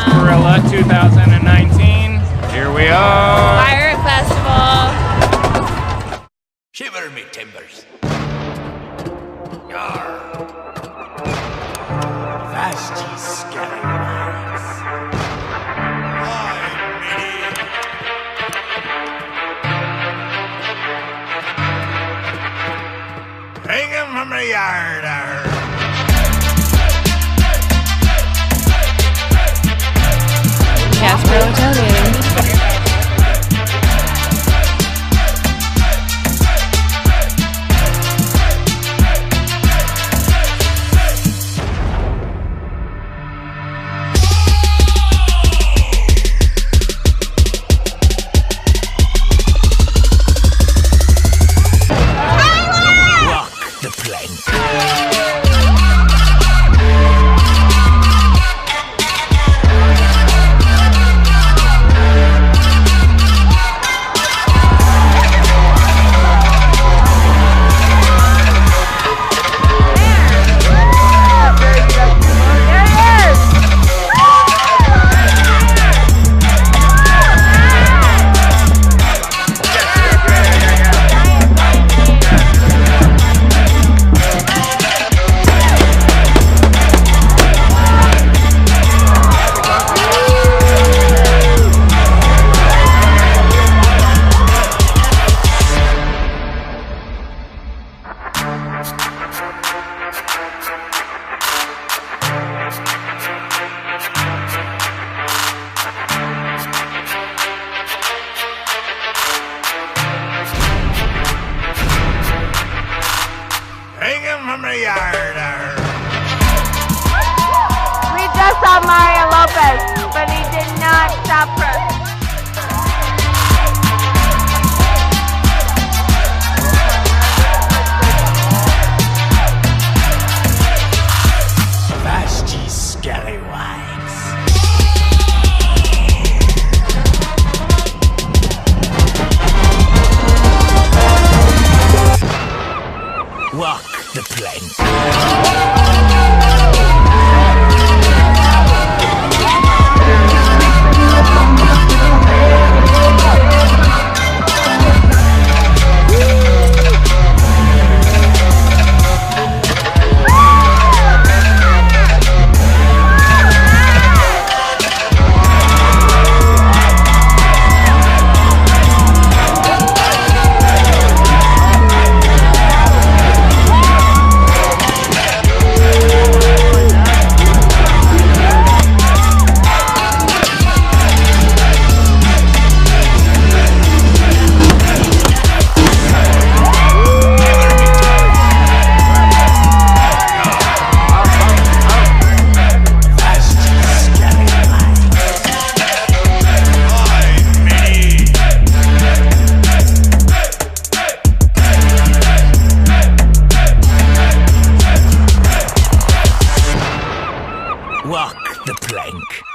Gasparilla 2019. Here we are. Pirate Festival. Shiver me timbers. Yar. Vasty scallywags. Hi, Minnie. Hang him from the yard, Gasparilla tailgating. Hang him from the yard. We just saw Mario Lopez, but he did not stop her. Vasty scallywags. Walk the plank. Walk the plank.